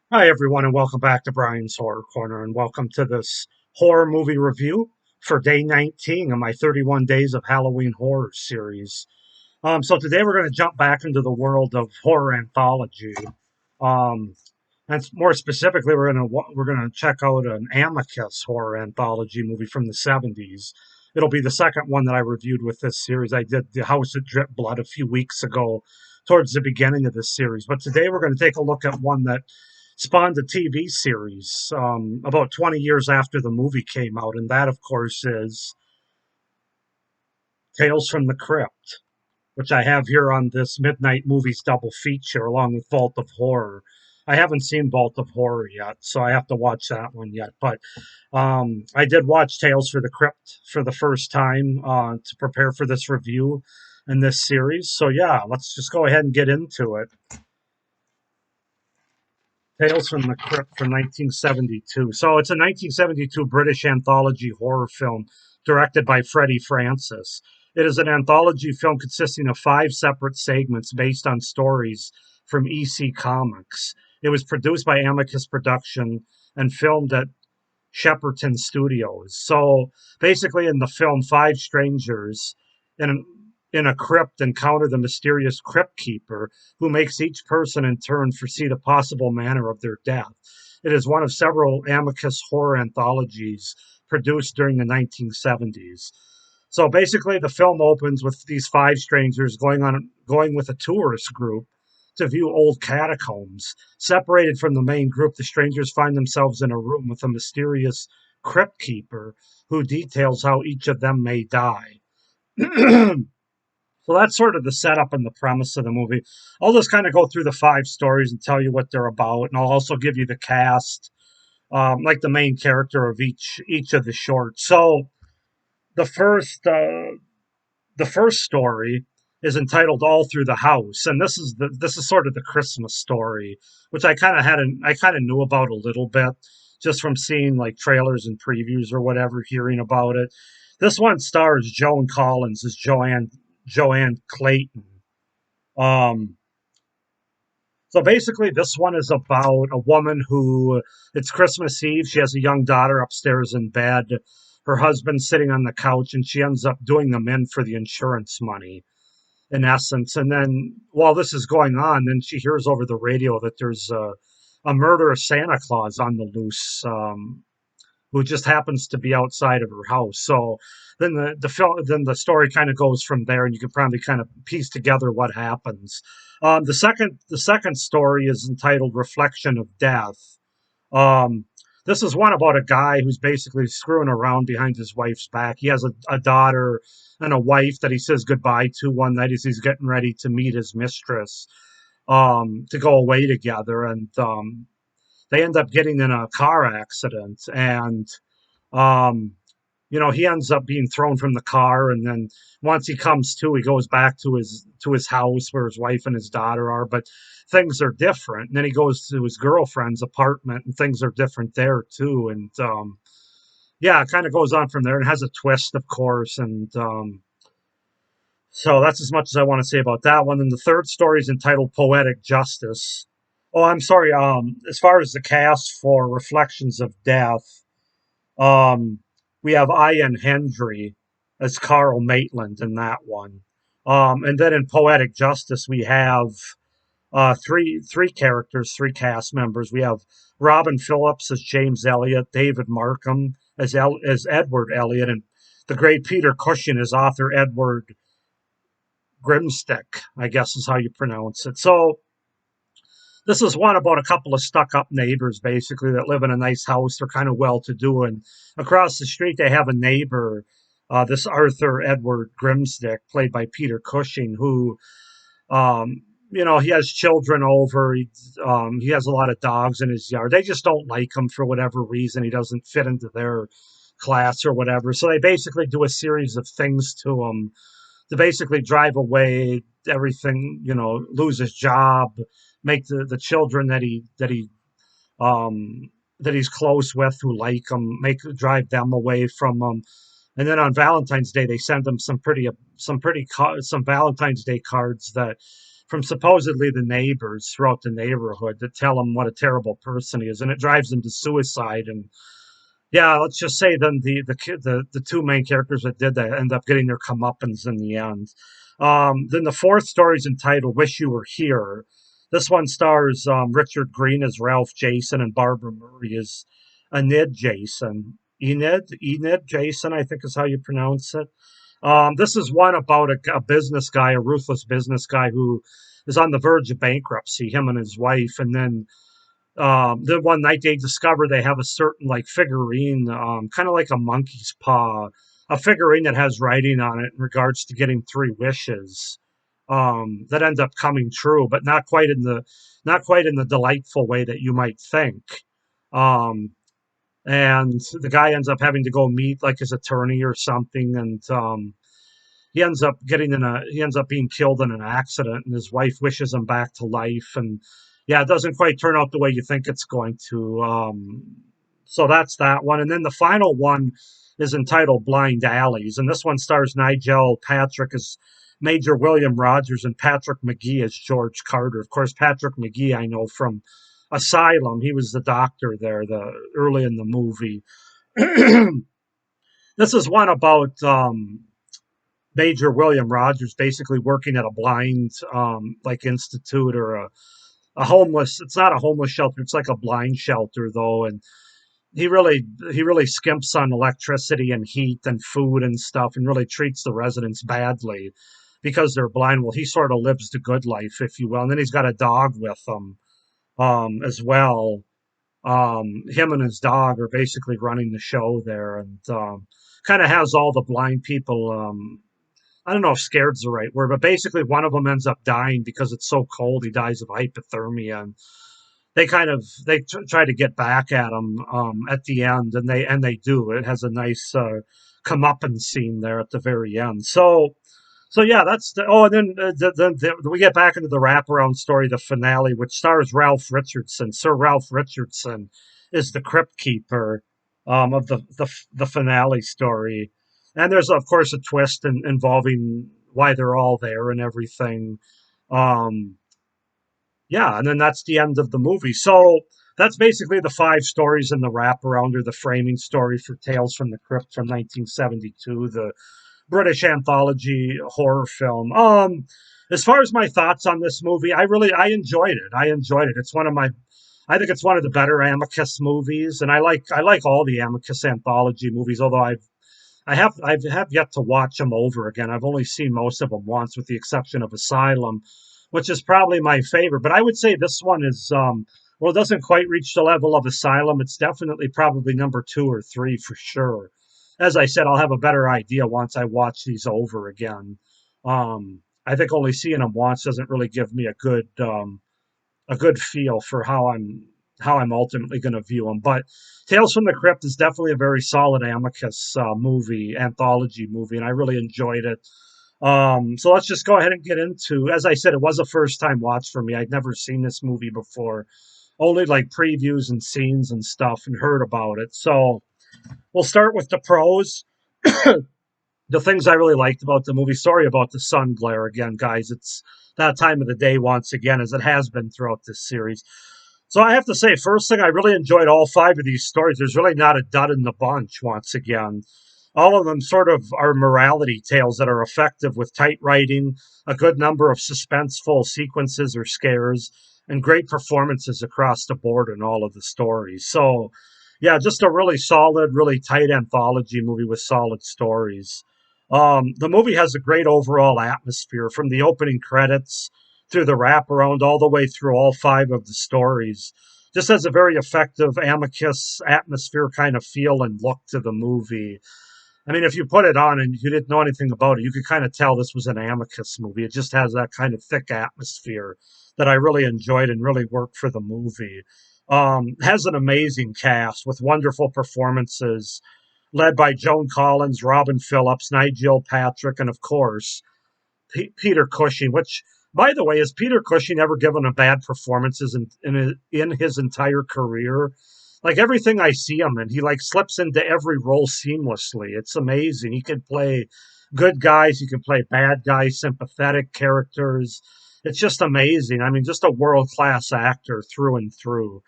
Hi, everyone, and welcome back to Brian's Horror Corner, and welcome to this horror movie review for day 19 of my 31 Days of Halloween Horror series. So today we're going to jump back into the world of horror anthology. Um, and more specifically, we're gonna check out an Amicus horror anthology movie from the 70s. It'll be the second one that I reviewed with this series. I did The House that Dripped Blood a few weeks ago, towards the beginning of this series. But today we're going to take a look at one that spawned a TV series about 20 years after the movie came out, and that, of course, is Tales from the Crypt, which I have here on this Midnight Movies double feature along with Vault of Horror. I haven't seen Vault of Horror yet, so I have to watch that one yet. But I did watch Tales for the Crypt for the first time to prepare for this review in this series. So yeah, let's just go ahead and get into it. Tales from the Crypt from 1972. So it's a 1972 British anthology horror film directed by Freddie Francis. It is an anthology film consisting of 5 separate segments based on stories from EC Comics. It was produced by Amicus Production and filmed at Shepperton Studios. So basically, in the film, 5 strangers in in a crypt encounter the mysterious crypt keeper, who makes each person in turn foresee the possible manner of their death. It is one of several Amicus horror anthologies produced during the 1970s. So basically, the film opens with these 5 strangers going with a tourist group to view old catacombs. Separated from the main group, the strangers find themselves in a room with a mysterious crypt keeper who details how each of them may die. So that's sort of the setup and the premise of the movie. I'll just kind of go through the 5 stories and tell you what they're about, and I'll also give you the cast, like the main character of each of the shorts. So the first story is entitled "All Through the House," and this is sort of the Christmas story, which I kind of knew about a little bit just from seeing like trailers and previews or whatever, hearing about it. This one stars Joan Collins as Joanne Clayton. Um, so basically, this one is about a woman who it's Christmas Eve. She has a young daughter upstairs in bed. Her husband's sitting on the couch, and she ends up doing them in for the insurance money in essence. And then while this is going on, then she hears over the radio that there's a murderous Santa Claus on the loose, who just happens to be outside of her house. So then the story kind of goes from there, and you can probably kind of piece together what happens. The second story is entitled "Reflection of Death." Um, this is one about a guy who's basically screwing around behind his wife's back. He has a daughter and a wife that he says goodbye to one night as he's getting ready to meet his mistress, to go away together. And they end up getting in a car accident. And um, he ends up being thrown from the car, and then once he comes to, he goes back to his house where his wife and his daughter are, but things are different. And then he goes to his girlfriend's apartment, and things are different there too. And yeah, it kind of goes on from there. It has a twist, of course, and so that's as much as I want to say about that one. And the third story is entitled "Poetic Justice." Oh, I'm sorry. As far as the cast for Reflections of Death, um, we have Ian Hendry as Carl Maitland in that one. And then in Poetic Justice, we have three characters, 3 cast members. We have Robin Phillips as James Elliot, David Markham as Edward Elliot, and the great Peter Cushing as author Edward Grimstick, I guess is how you pronounce it. So this is one about a couple of stuck-up neighbors, basically, that live in a nice house. They're kind of well-to-do, and across the street they have a neighbor, this Arthur Edward Grimstick, played by Peter Cushing, who, um, he has children over. He has a lot of dogs in his yard. They just don't like him for whatever reason. He doesn't fit into their class or whatever. So they basically do a series of things to him to basically drive away everything, lose his job, make the children um that he's close with who like him, make drive them away from him. And then on Valentine's Day, they send him some Valentine's Day cards that from supposedly the neighbors throughout the neighborhood that tell him what a terrible person he is, and it drives him to suicide. And yeah, let's just say then the two main characters that did that end up getting their comeuppance in the end. Then the fourth story is entitled "Wish You Were Here." This one stars Richard Green as Ralph Jason and Barbara Murray as Enid Jason. Enid Jason, I think is how you pronounce it. This is one about a business guy, a ruthless business guy who is on the verge of bankruptcy, him and his wife. And then one night they discover they have a certain like figurine, kind of like a monkey's paw, a figurine that has writing on it in regards to getting three wishes that end up coming true, but not quite in the delightful way that you might think. Um, and the guy ends up having to go meet like his attorney or something, and he ends up being killed in an accident, and his wife wishes him back to life. And yeah, it doesn't quite turn out the way you think it's going to. So that's that one. And then the final one is entitled Blind Alleys, and this one stars Nigel Patrick as Major William Rogers and Patrick McGee as George Carter. Of course, Patrick McGee I know from Asylum. He was the doctor there early in the movie. This is one about Major William Rogers basically working at a blind like institute or a homeless. It's not a homeless shelter. It's like a blind shelter though, and he really skimps on electricity and heat and food and stuff, and really treats the residents badly because they're blind. Well, he sort of lives the good life, if you will, and then he's got a dog with him as well. Him and his dog are basically running the show there, and kind of has all the blind people. I don't know if scared's the right word, but basically one of them ends up dying because it's so cold. He dies of hypothermia, and try to get back at him at the end, and they do. It has a nice comeuppance scene there at the very end. So yeah, that's the. Oh, and then we get back into the wraparound story, the finale, which stars Ralph Richardson. Sir Ralph Richardson is the crypt keeper of the finale story, and there's of course a twist involving why they're all there and everything. Um, yeah, and then that's the end of the movie. So that's basically the five stories in the wraparound or the framing story for Tales from the Crypt from 1972. The British anthology horror film. As far as my thoughts on this movie, I enjoyed it. I enjoyed it. I think it's one of the better Amicus movies, and I like all the Amicus anthology movies. Although I have yet to watch them over again. I've only seen most of them once, with the exception of Asylum, which is probably my favorite. But I would say this one is well, it doesn't quite reach the level of Asylum. It's definitely probably number two or three for sure. As I said, I'll have a better idea once I watch these over again. I think only seeing them once doesn't really give me a good feel for how I'm ultimately going to view them. But Tales from the Crypt is definitely a very solid Amicus movie, anthology movie, and I really enjoyed it. So let's just go ahead and get into. As I said, it was a first time watch for me. I'd never seen this movie before, only like previews and scenes and stuff, and heard about it. So we'll start with the pros. The things I really liked about the movie. Sorry about the sun glare again, guys. It's that time of the day once again, as it has been throughout this series. So I have to say, first thing, I really enjoyed all five of these stories. There's really not a dud in the bunch once again. All of them sort of are morality tales that are effective with tight writing, a good number of suspenseful sequences or scares, and great performances across the board in all of the stories. So, yeah, just a really solid, really tight anthology movie with solid stories. The movie has a great overall atmosphere from the opening credits through the wraparound all the way through all five of the stories. Just has a very effective Amicus atmosphere kind of feel and look to the movie. I mean, if you put it on and you didn't know anything about it, you could kind of tell this was an Amicus movie. It just has that kind of thick atmosphere that I really enjoyed and really worked for the movie. Has an amazing cast with wonderful performances led by Joan Collins, Robin Phillips, Nigel Patrick, and of course, Peter Cushing, which, by the way, has Peter Cushing ever given a bad performances in his entire career? Like everything I see him in, he like slips into every role seamlessly. It's amazing. He can play good guys, he can play bad guys, sympathetic characters. it's just amazing. I mean, just a world class actor through and through.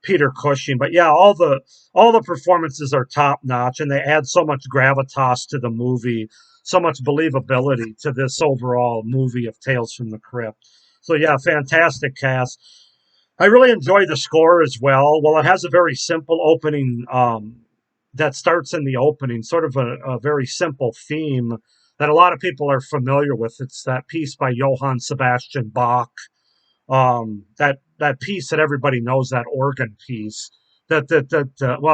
Peter Cushing. But yeah, all the performances are top notch, and they add so much gravitas to the movie, so much believability to this overall movie of Tales from the Crypt. So yeah, fantastic cast. I really enjoy the score as well. Well, it has a very simple opening that starts in the opening, sort of a very simple theme that a lot of people are familiar with. It's that piece by Johann Sebastian Bach, that piece that everybody knows, that organ piece. Well,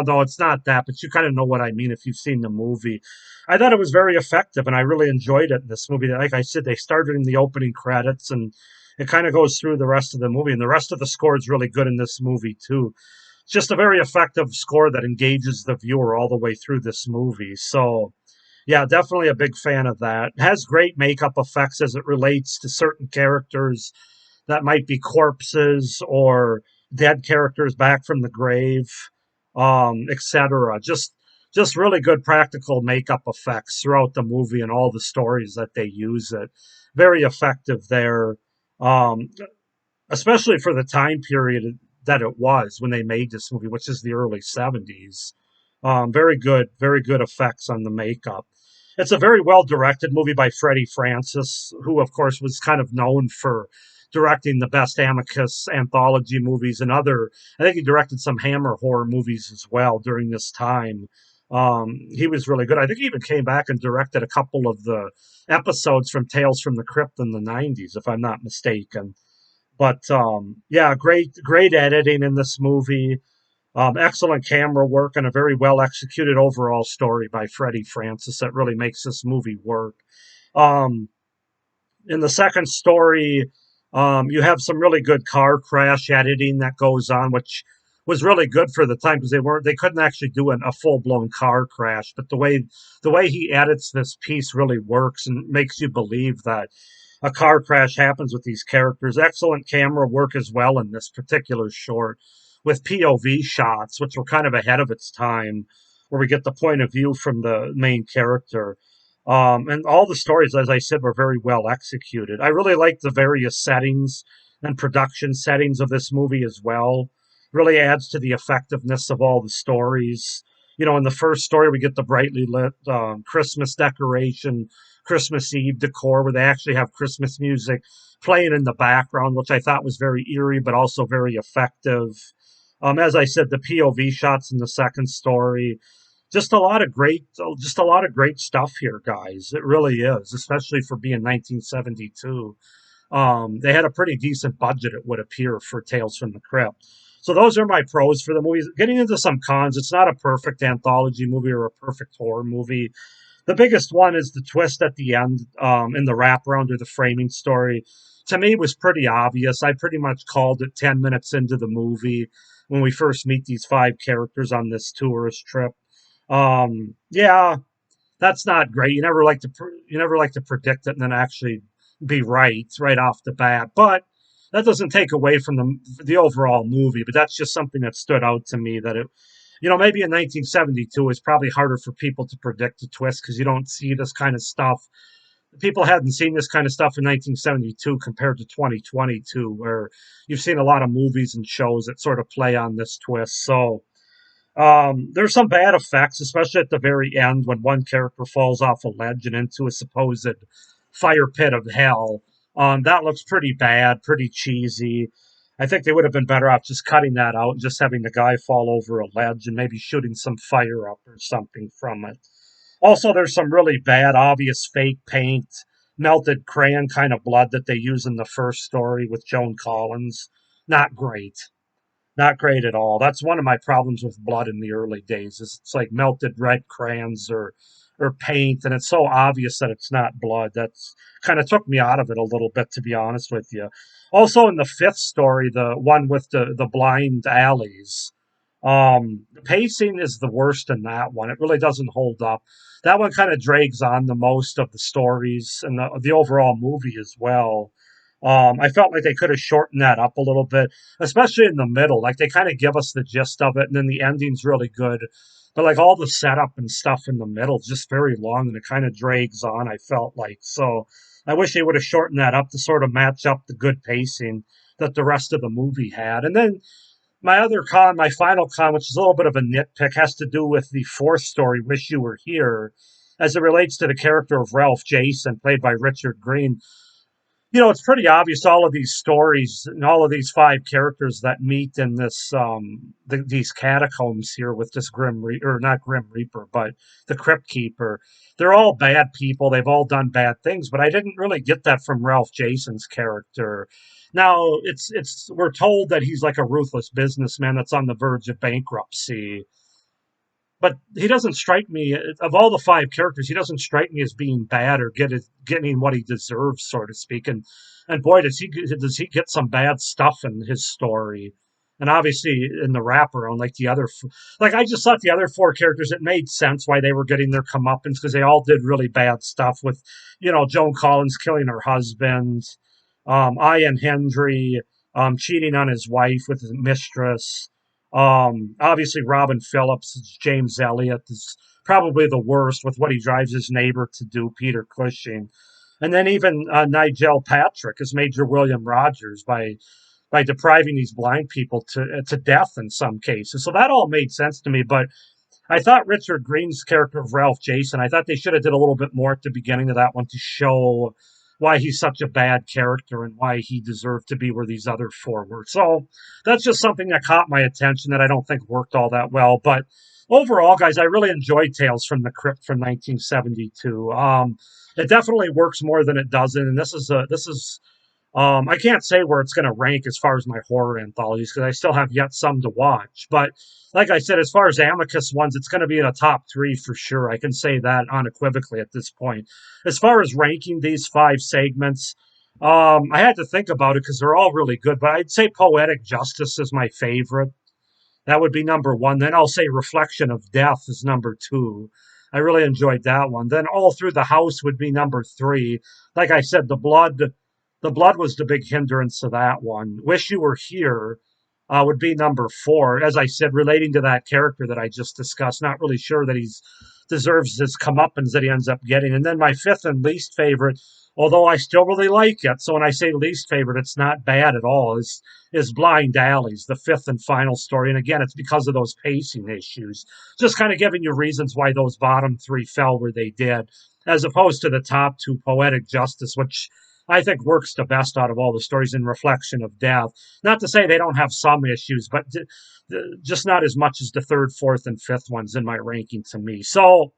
no, it's not that, but you kind of know what I mean if you've seen the movie. I thought it was very effective, and I really enjoyed it in this movie. Like I said, they started in the opening credits, and it kind of goes through the rest of the movie, and the rest of the score is really good in this movie too. It's just a very effective score that engages the viewer all the way through this movie. So yeah, definitely a big fan of that. It has great makeup effects as it relates to certain characters that might be corpses or dead characters back from the grave, etc. Just really good practical makeup effects throughout the movie and all the stories that they use it. Very effective there, um, especially for the time period that it was when they made this movie, which is the early 70s. Very good effects on the makeup. It's a very well directed movie by Freddie Francis, who, of course, was kind of known for directing the best Amicus anthology movies and other. I think he directed some Hammer horror movies as well during this time. He was really good. I think he even came back and directed a couple of the episodes from Tales from the Crypt in the 90s, if I'm not mistaken. But yeah, great editing in this movie. Excellent camera work and a very well executed overall story by Freddie Francis that really makes this movie work. Um, in the second story, you have some really good car crash editing that goes on, which was really good for the time because they couldn't actually do a full blown car crash. But the way he edits this piece really works and makes you believe that a car crash happens with these characters. Excellent camera work as well in this particular short with POV shots, which were kind of ahead of its time, where we get the point of view from the main character. And all the stories, as I said, were very well executed. I really liked the various settings and production settings of this movie as well. Really adds to the effectiveness of all the stories. In the first story, we get the brightly lit Christmas decoration, Christmas Eve decor, where they actually have Christmas music playing in the background, which I thought was very eerie, but also very effective. As I said, the POV shots in the second story, just a lot of great stuff here, guys. It really is, especially for being 1972. They had a pretty decent budget, it would appear, for Tales from the Crypt. So those are my pros for the movies. Getting into some cons, it's not a perfect anthology movie or a perfect horror movie. The biggest one is the twist at the end, in the wraparound or the framing story. To me, was pretty obvious. I pretty much called it 10 minutes into the movie when we first meet these five characters on this tourist trip. Yeah, that's not great. You never like to predict it and then actually be right off the bat. But that doesn't take away from the overall movie. But that's just something that stood out to me that maybe in 1972 it's probably harder for people to predict a twist because you don't see this kind of stuff. People hadn't seen this kind of stuff in 1972 compared to 2022, where you've seen a lot of movies and shows that sort of play on this twist. So there's some bad effects, especially at the very end when one character falls off a ledge and into a supposed fire pit of hell. That looks pretty bad, pretty cheesy. I think they would have been better off just cutting that out and just having the guy fall over a ledge and maybe shooting some fire up or something from it. Also, there's some really bad, obvious fake paint, melted crayon kind of blood that they use in the first story with Joan Collins. Not great. Not great at all. That's one of my problems with blood in the early days. Is it's like melted red crayons or paint, and it's so obvious that it's not blood. That's kind of took me out of it a little bit, to be honest with you. Also, in the fifth story, the one with the blind alleys, the pacing is the worst in that one. It really doesn't hold up. That one kind of drags on the most of the stories and the overall movie as well. I felt like they could have shortened that up a little bit, especially in the middle. Like they kind of give us the gist of it, and then the ending's really good. But like all the setup and stuff in the middle is just very long, and it kind of drags on. I felt like so. I wish they would have shortened that up to sort of match up the good pacing that the rest of the movie had. And then my final con, which is a little bit of a nitpick, has to do with the fourth story, Wish You Were Here, as it relates to the character of Ralph Jason, played by Richard Green. It's pretty obvious all of these stories and all of these five characters that meet in these catacombs here with this or not Grim Reaper, but the Crypt Keeper. They're all bad people. They've all done bad things, but I didn't really get that from Ralph Jason's character. Now, we're told that he's like a ruthless businessman that's on the verge of bankruptcy, but he doesn't strike me of all the five characters. He doesn't strike me as being bad or getting what he deserves, so to speak. And boy, does he get some bad stuff in his story. And obviously in the wraparound, like I just thought the other four characters, it made sense why they were getting their comeuppance because they all did really bad stuff with, Joan Collins killing her husband, Ian Hendry, cheating on his wife with his mistress. Obviously, Robin Phillips, James Elliott is probably the worst with what he drives his neighbor to do, Peter Cushing. And then even Nigel Patrick is Major William Rogers by depriving these blind people to death in some cases. So that all made sense to me. But I thought Richard Green's character of Ralph Jason, I thought they should have did a little bit more at the beginning of that one to show why he's such a bad character and why he deserved to be where these other four were. So that's just something that caught my attention that I don't think worked all that well. But overall, guys, I really enjoyed Tales from the Crypt from 1972. It definitely works more than it doesn't, and this is I can't say where it's going to rank as far as my horror anthologies because I still have yet some to watch. But like I said, as far as Amicus ones, it's going to be in a top three for sure. I can say that unequivocally at this point. As far as ranking these five segments, I had to think about it because they're all really good. But I'd say Poetic Justice is my favorite. That would be number one. Then I'll say Reflection of Death is number two. I really enjoyed that one. Then All Through the House would be number three. Like I said, the blood was the big hindrance to that one. Wish You Were Here would be number four. As I said, relating to that character that I just discussed, not really sure that he's deserves his comeuppance that he ends up getting. And then my fifth and least favorite, although I still really like it. So when I say least favorite, it's not bad at all. Is Blind Alleys, the fifth and final story. And again, it's because of those pacing issues. Just kind of giving you reasons why those bottom three fell where they did, as opposed to the top two, Poetic Justice, which I think works the best out of all the stories in Reflection of Death. Not to say they don't have some issues, but just not as much as the third, fourth, and fifth ones in my ranking to me. So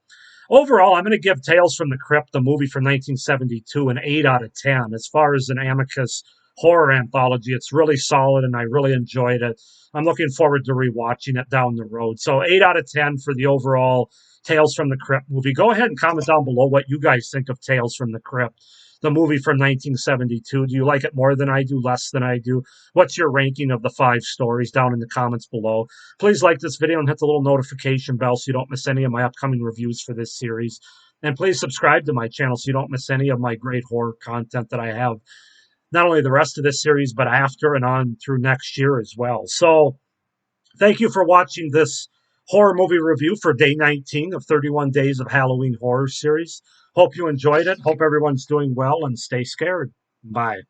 overall, I'm going to give Tales from the Crypt, the movie from 1972, an 8 out of 10. As far as an Amicus horror anthology, it's really solid and I really enjoyed it. I'm looking forward to rewatching it down the road. So 8 out of 10 for the overall Tales from the Crypt movie. Go ahead and comment down below what you guys think of Tales from the Crypt, the movie from 1972. Do you like it more than I do, less than I do? What's your ranking of the five stories down in the comments below? Please like this video and hit the little notification bell so you don't miss any of my upcoming reviews for this series. And please subscribe to my channel so you don't miss any of my great horror content that I have, not only the rest of this series, but after and on through next year as well. So thank you for watching this horror movie review for day 19 of 31 Days of Halloween Horror Series. Hope you enjoyed it. Hope everyone's doing well and stay scared. Bye.